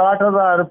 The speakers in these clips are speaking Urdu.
8,000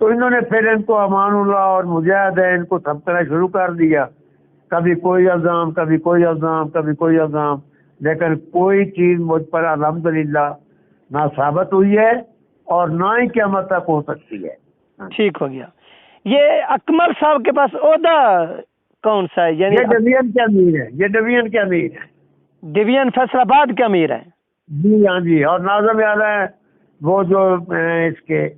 تو انہوں نے پھر ان کو امان اللہ اور مجاہد ہے ان کو تھپکنا شروع کر دیا، کبھی کوئی الزام، کبھی کوئی الزام، کبھی کوئی الزام، لیکن کوئی چیز مجھ پر الحمدللہ نہ ثابت ہوئی ہے اور نہ ہی قیامت تک ہو سکتی ہے۔ ٹھیک ہو گیا۔ یہ اکمل صاحب کے پاس عہدہ کون سا ہے؟ یعنی یہ ڈویژن کے امیر ہے، یہ ڈویژن کے امیر ہے، ڈویژن فیصل آباد کے امیر ہے۔ جی ہاں جی۔ اور ناظم اعلیٰ ہے وہ جو اس کے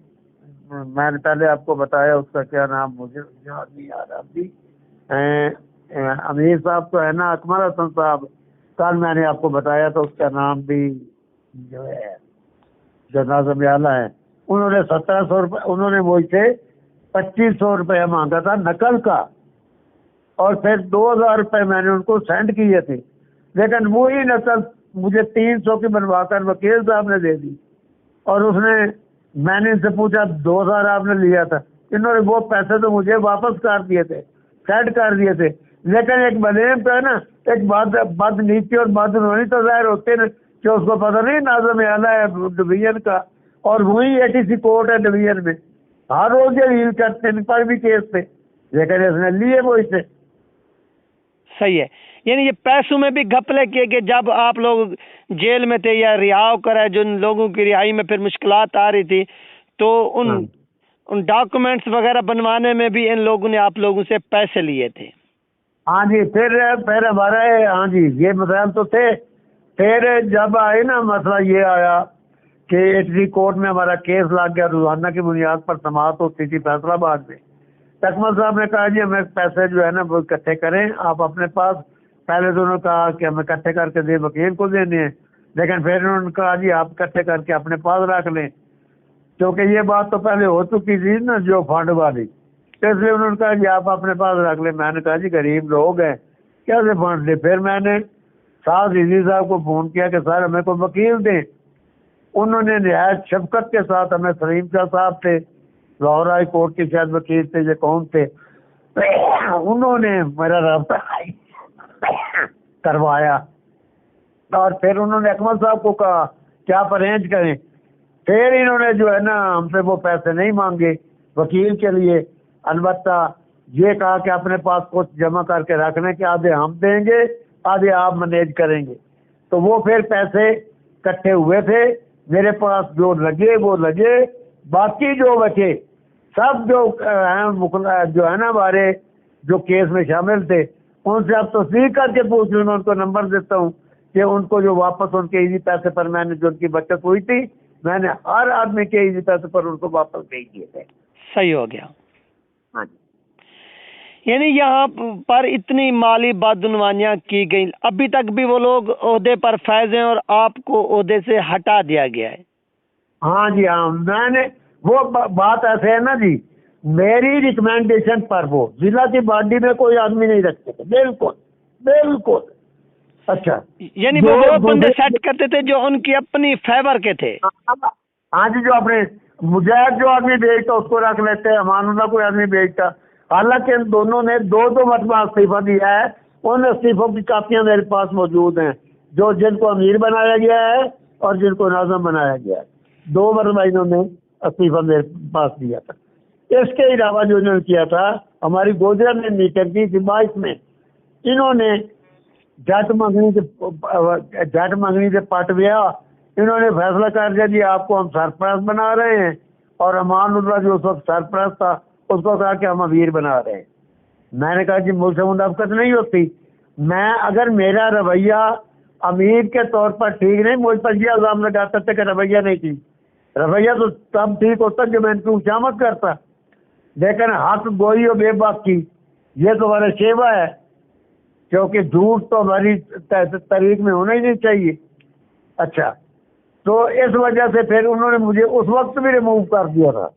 میں نے پہلے آپ کو بتایا اس کا کیا نام مجھے یاد نہیں آ رہا ابھی، امیر صاحب تو ہے نا اکمل حسن صاحب، کل میں نے آپ کو بتایا تو اس کا نام بھی جو ہے جو ناظم اعلیٰ ہے، انہوں نے 1700 روپے، انہوں نے مجھ سے 2500 روپیہ مانگا تھا نقل کا، اور پھر 2000 روپے میں نے ان کو سینڈ کیے تھے، لیکن وہی نقل مجھے 300 کی بنوا کر وکیل صاحب نے دے دی، اور اس نے میں نے ان سے پوچھا 2000 آپ نے لیا تھا، انہوں نے وہ پیسے تو مجھے واپس کر دیے تھے، سیٹ کر دیے تھے، لیکن ایک بلیم تو ہے نا، ایک بد نیتی اور بدعنوانی تو ظاہر ہوتے نا کہ اس کو پتہ نہیں ناظم اعلیٰ ہے ڈویژن کا، اور وہی ATC کورٹ ہے ڈویژن میں، ہر روز یہ ریل کرتے ان پر بھی کیس تھے، لیکن اس نے لیے وہ اسے۔ صحیح ہے، یعنی یہ پیسوں میں بھی گھپلے کیے کہ جب آپ لوگ جیل میں تھے یا رہاؤ کرے، جن لوگوں کی رہائی میں پھر مشکلات آ رہی تھی، تو ان ڈاکومنٹس وغیرہ بنوانے میں بھی ان لوگوں نے آپ لوگوں سے پیسے لیے تھے۔ ہاں جی، پھر ہمارا ہاں جی یہ مسائل تو تھے، پھر جب آئے نا مسئلہ یہ آیا کہ ATC کورٹ میں ہمارا کیس لگ گیا، روزانہ کی بنیاد پر سماعت ہوتی تھی فیصل آباد میں، اکمل صاحب نے کہا جی ہمیں پیسے جو ہے نا وہ اکٹھے کریں آپ اپنے پاس، پہلے تو انہوں نے کہا کہ ہمیں اکٹھے کر کے دیں، وکیل کو دینے ہیں، لیکن پھر انہوں نے کہا جی آپ اکٹھے کر کے اپنے پاس رکھ لیں، کیونکہ یہ بات تو پہلے ہو چکی تھی نا جو فنڈ والی، اس لیے انہوں نے کہا جی آپ اپنے پاس رکھ لیں۔ میں نے کہا جی غریب لوگ ہیں کیسے فنڈ دیں؟ پھر میں نے سعد عزیز صاحب کو فون کیا کہ سر ہمیں کوئی وکیل دیں، انہوں نے نہایت شفقت کے ساتھ، ہمیں سلیم شاہ صاحب تھے لاہور ہائی کورٹ کے شاید وکیل تھے یہ کون تھے، انہوں نے میرا رابطہ کروایا، اور پھر انہوں نے اکمل صاحب کو کہا کہ آپ ارینج کریں، پھر انہوں نے جو ہے نا ہم سے وہ پیسے نہیں مانگے وکیل کے لیے، البتہ یہ کہا کہ اپنے پاس کچھ جمع کر کے رکھنے کہ آدھے ہم دیں گے آدھے آپ مینیج کریں گے، تو وہ پھر پیسے اکٹھے ہوئے تھے میرے پاس، جو لگے وہ لگے، باقی جو بچے سب جو ہے نا ہمارے جو کیس میں شامل تھے ان سے آپ تصدیق کر کے پوچھ لوں، میں ان کو نمبر دیتا ہوں کہ ان کو جو واپس ان کے ایزی پیسے پر میں نے جو ان کی بچت ہوئی تھی میں نے ہر آدمی کے ایزی پیسے پر ان کو واپس بھیج دیے تھے۔ صحیح ہو گیا۔ ہاں جی، یعنی یہاں پر اتنی مالی بدعنوانیاں کی گئیں، ابھی تک بھی وہ لوگ عہدے پر فائز ہیں اور آپ کو عہدے سے ہٹا دیا گیا ہے۔ ہاں جی ہاں، میں نے وہ بات ایسے ہے نا جی، میری ریکمینڈیشن پر وہ ضلع کی باڈی میں کوئی آدمی نہیں رکھتے تھے، بالکل بالکل۔ اچھا، یعنی وہ بندے سیٹ کرتے تھے جو ان کی اپنی فیور کے تھے۔ ہاں جی، جو اپنے مجاہد جو آدمی بیچتا اس کو رکھ لیتے، امان اللہ کوئی آدمی بیچتا، حالانکہ ان دونوں نے دو مرتبہ استعفیٰ دیا ہے، ان استعفوں کی کاپیاں میرے پاس موجود ہیں، جو جن کو امیر بنایا گیا ہے اور جن کو ناظم بنایا گیا ہے، 2 مرتبہ انہوں نے استعفیٰ میرے پاس دیا تھا۔ اس کے علاوہ جو انہوں نے کیا تھا، ہماری گوجرا میں میٹنگ کی 22 میں انہوں نے جٹ منگنی سے پٹ گیا، انہوں نے فیصلہ کر دیا جی آپ کو ہم سرپرست بنا رہے ہیں، اور امان اللہ جو اس وقت سرپرست تھا اس کو کہا کہ ہم امیر بنا رہے ہیں۔ میں نے کہا جی مجھ سے منافقت نہیں ہوتی، میں اگر میرا رویہ امیر کے طور پر ٹھیک نہیں، مجھ پر یہ الزام لگاتا تھا کہ رویہ نہیں ٹھیک، رویہ تو تب ٹھیک ہوتا جب میں ان کی اچامت کرتا، لیکن حق گوئی اور بے باک کی یہ تو ہمارا شیوا ہے، کیونکہ جھوٹ تو ہماری تاریخ میں ہونا ہی نہیں چاہیے۔ اچھا، تو اس وجہ سے پھر انہوں نے مجھے اس وقت بھی ریموو کر دیا تھا،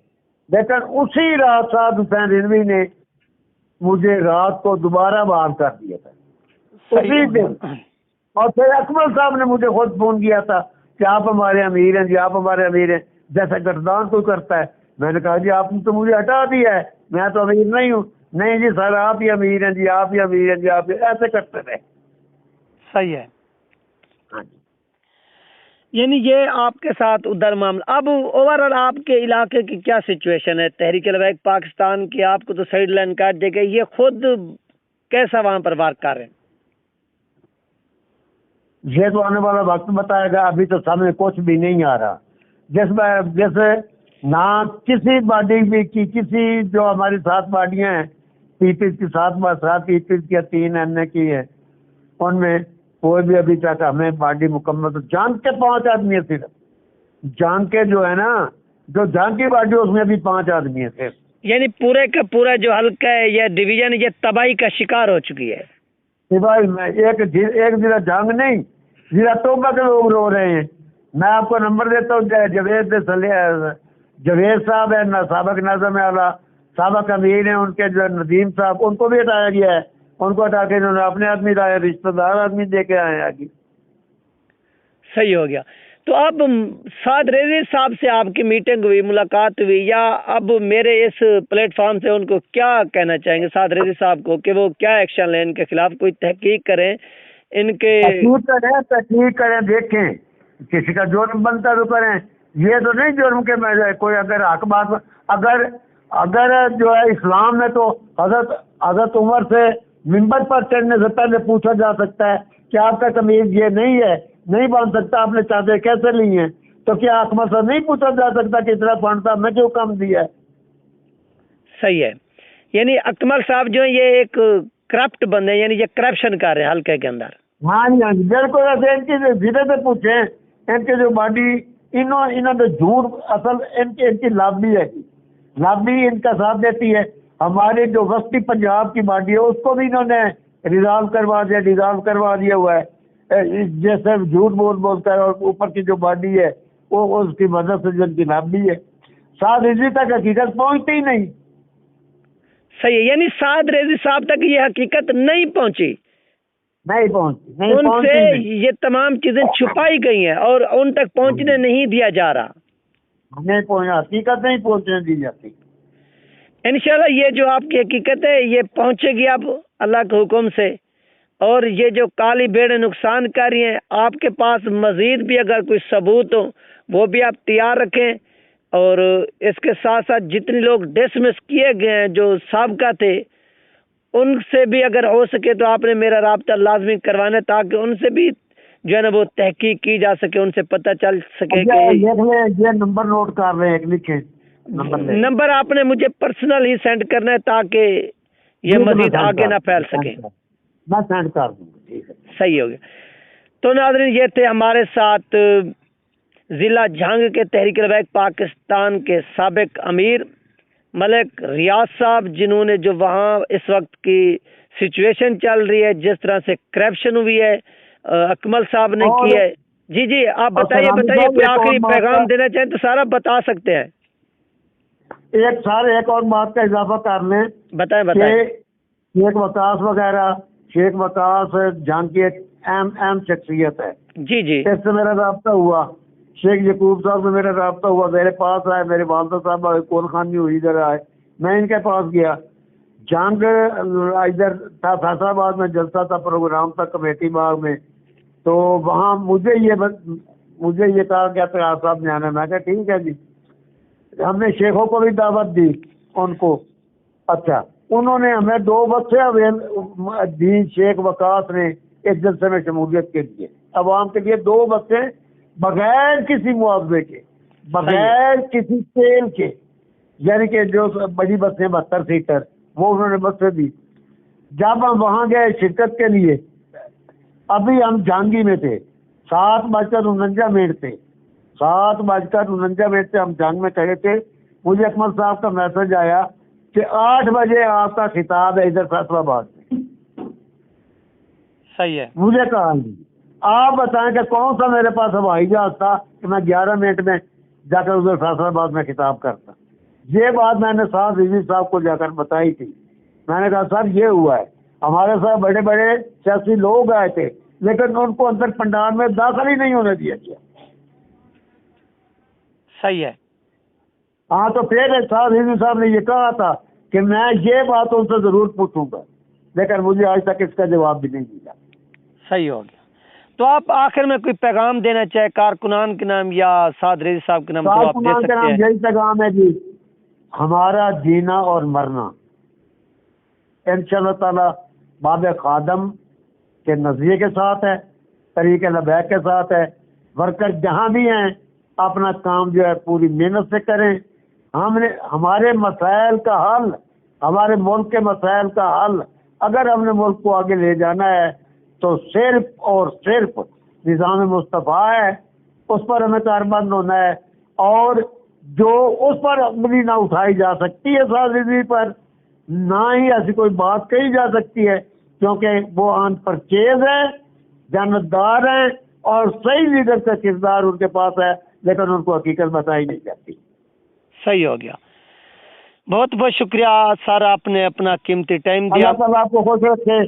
لیکن اسی رات سعد حسین رضوی نے مجھے رات کو دوبارہ بحال کر دیا تھا اسی دن، اور پھر اکمل صاحب نے مجھے خود فون کیا تھا کہ آپ ہمارے امیر ہیں جی، آپ ہمارے امیر ہیں، جیسا گردان کوئی کرتا ہے۔ میں نے کہا جی آپ نے تو مجھے ہٹا دیا ہے، میں تو امیر نہیں ہوں۔ نہیں جی سر آپ ہی امیر ہیں جی، آپ ہی امیر ہیں جی، آپ ایسے کرتے رہے۔ صحیح ہے۔ ہاں جی، یعنی یہ آپ کے ساتھ ادھر معاملہ. اب اوور آل آپ کے علاقے کی کیا سچویشن ہے؟ تحریک لبیک پاکستان کی آپ کو تو سائیڈ لائن کاٹ دے گئے، یہ خود کیسا وہاں پر ورک کر رہے ہیں؟ یہ تو آنے والا وقت بتائے گا، ابھی تو سامنے کچھ بھی نہیں آ رہا. جیسے نہ کسی باڈی بھی کی، کسی جو ہماری 7 باڈیاں ہیں، پیپلز کی 7 پیپلز کی 3 ایم اے کی ہے، ان میں کوئی بھی ابھی تک ہمیں باڈی مکمل، تو جان کے 5 آدمی ہیں صرف. جان کے جو ہے نا، جو جان کی باڈی اس میں ابھی 5 آدمی ہیں صرف. یعنی پورے کا پورا جو حلقہ ہے یا ڈویژن یہ تباہی کا شکار ہو چکی ہے. سوائے میں ایک ضلع جنگ نہیں، ضلع توبہ کے لوگ رو رہے ہیں. میں آپ کو نمبر دیتا ہوں، جوید صاحب ہے، سابق ناظم اعلیٰ، سابق امیر ہیں ان کے، جو ندیم صاحب، ان کو بھی ہٹایا گیا ہے. ان کو ہٹا کے انہوں نے اپنے آدمی لائے، رشتہ دار آدمی دے کے آئے آگے. صحیح ہو گیا. تو اب سعد ریزی صاحب سے آپ کی میٹنگ ہوئی، ملاقات ہوئی، یا اب میرے اس پلیٹ فارم سے ان کو کیا کہنا چاہیں گے سعد ریزی صاحب کو کہ وہ کیا ایکشن لیں، ان کے خلاف کوئی تحقیق کریں، ان کے تحقیق کریں، دیکھیں کسی کا جرم بنتا تو کریں. یہ تو نہیں جرم کے میں کوئی اگر حق بات، اگر جو ہے اسلام میں تو حضرت عمر سے منبر پر چڑھنے سے پہلے پوچھا جا سکتا ہے کہ آپ کا قمیض یہ نہیں ہے، نہیں باندھ سکتا، آپ نے چادر کیسے لی ہیں؟ تو کیا اکمل سے نہیں پوچھا جا سکتا کہ اتنا فنڈ تھا، میں کیوں کم دیا ہے؟ صحیح ہے. یعنی اکمل صاحب جو ہیں یہ ایک کرپٹ بندے ہیں، یعنی یہ کرپشن کر رہے ہیں حلقے کے اندر. ہاں جی بالکل. ایسے ان کی ضلع سے پوچھیں، ان کے جو باڈی انہوں نے جھوٹ، اصل ان کی لابی ہے، لابی ان کا ساتھ دیتی ہے. ہمارے جو وسطی پنجاب کی باڈی ہے اس کو بھی انہوں نے ڈیزالو کروا دیا ہوا ہے، جیسے جھوٹ بول کر. اور اوپر کی جو باڈی ہے وہ اس کی مدد سے جن کی لابی ہے، ساتھ اسی تک حقیقت پہنچتی ہی نہیں. صحیح ہے. یعنی سعد ریزی صاحب تک یہ حقیقت نہیں پہنچی، ان سے یہ تمام چیزیں چھپائی گئی ہیں اور ان تک پہنچنے نہیں دیا جا رہا. حقیقت نہیں پہنچنے دی جاتی. انشاءاللہ یہ جو آپ کی حقیقت ہے یہ پہنچے گی اب اللہ کے حکم سے. اور یہ جو کالی بھیڑیں نقصان کاری ہیں، آپ کے پاس مزید بھی اگر کوئی ثبوت ہو وہ بھی آپ تیار رکھیں. اور اس کے ساتھ ساتھ جتنے لوگ ڈسمس کیے گئے ہیں جو سابقہ تھے، ان سے بھی اگر ہو سکے تو آپ نے میرا رابطہ لازمی کروانا، تاکہ ان سے بھی جو ہے نا وہ تحقیق کی جا سکے، ان سے پتہ چل سکے کہ یہ نمبر نوٹ کر رہے ہیں، لکھیں نمبر آپ نے مجھے پرسنل ہی سینڈ کرنا ہے تاکہ یہ مزید آگے نہ پھیل سکے. میں سینڈ کر دوں گا. صحیح ہو گیا. تو ناظرین یہ تھے ہمارے ساتھ ضلع جھنگ کے تحریک لبیک پاکستان کے سابق امیر ملک ریاض صاحب، جنہوں نے جو وہاں اس وقت کی سچویشن چل رہی ہے، جس طرح سے کرپشن ہوئی ہے، اکمل صاحب نے کی ہے. جی آپ بتائیے کوئی آخری پیغام دینا چاہیں تو سارا بتا سکتے ہیں. ایک اور بات کا اضافہ کر لیں. بتائیں. شیخ وقاص وغیرہ، شیخ وقاص جہاں کی ایک اہم شخصیت ہے. جی اس سے میرا رابطہ ہوا. شیخ یعقوب صاحب سے میرا رابطہ ہوا، میرے پاس آئے، میرے والدہ صاحب کون خانی ہوئی ادھر آئے، میں ان کے پاس گیا. جنگ ادھر تھا فیصلہ آباد میں جلسہ تھا، پروگرام تھا کمیٹی باغ میں. تو وہاں مجھے یہ کہا کہ آپ صاحب نے آنا. میں کہا ٹھیک ہے جی. ہم نے شیخوں کو بھی دعوت دی ان کو. اچھا، انہوں نے ہمیں 2 بسیں دی شیخ وقاص نے اس جلسے میں شمولیت کے لیے، عوام کے لیے 2 بسیں بغیر کسی معاوضے کے، بغیر کسی تیل کے، یعنی کہ جو بڑی بسیں 72 سیٹر وہ انہوں نے بسیں دی. جب ہم وہاں گئے شرکت کے لیے، ابھی ہم جہانگی میں تھے، 7:49 تھے، 7:49 سے ہم جنگ میں کھڑے تھے. مجھے اکمل صاحب کا میسج آیا کہ 8 بجے آپ کا خطاب ہے ادھر فیصلہ آباد میں. صحیح ہے. مجھے کہا آپ بتائیں کہ کون سا میرے پاس ہوائی جہاز تھا کہ میں 11 منٹ میں جا کر ادھر فیصلہ آباد میں خطاب کرتا. یہ بات میں نے سعد ریزی صاحب کو جا کر بتائی تھی. میں نے کہا سر یہ ہوا ہے، ہمارے ساتھ بڑے بڑے سیاسی لوگ آئے تھے لیکن ان کو اندر پنڈال میں داخل ہی نہیں ہونے دیا گیا. صحیح ہے. ہاں تو پھر سعد ریزی صاحب نے یہ کہا تھا کہ میں یہ بات ان سے ضرور پوچھوں گا، لیکن مجھے آج تک اس کا جواب بھی نہیں دیا. صحیح ہو گیا. تو آپ آخر میں کوئی پیغام دینا چاہے کارکنان کے نام یا سعد رضوی صاحب کے نام تو آپ دے کارکنان کے سکتے نام ہیں. یہی پیغام ہے جی، ہمارا جینا اور مرنا انشاءاللہ تعالی باب خادم کے نظریے کے ساتھ ہے، طریق لبیک کے ساتھ ہے. ورکر جہاں بھی ہیں اپنا کام جو ہے پوری محنت سے کریں. ہمارے مسائل کا حل، ہمارے ملک کے مسائل کا حل اگر ہم نے ملک کو آگے لے جانا ہے تو صرف اور صرف نظام مصطفیٰ ہے، اس پر ہمیں کاربند ہونا ہے. اور جو اس پر عملی نہ اٹھائی جا سکتی ہے سعد رضوی پر، نہ ہی ایسی کوئی بات کہی جا سکتی ہے، کیونکہ وہ آن پرچیز ہیں، جانبدار ہیں اور صحیح لیڈر کا کردار ان کے پاس ہے، لیکن ان کو حقیقت بتائی نہیں جاتی. صحیح ہو گیا. بہت بہت شکریہ سر، آپ نے اپنا قیمتی ٹائم دیا. اللہ تعالیٰ آپ کو خوش رکھے.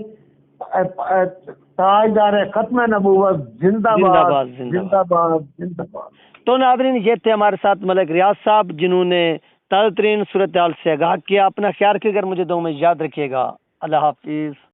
تاجدار ختم نبوت زندہ باد، زندہ باد، زندہ باد. تو ناظرین، یہ تھے ہمارے ساتھ ملک ریاض صاحب، جنہوں نے تازہ ترین صورتحال سے آگاہ کیا. اپنا خیال رکھیے گا، مجھے دعاؤں میں یاد رکھیے گا. اللہ حافظ.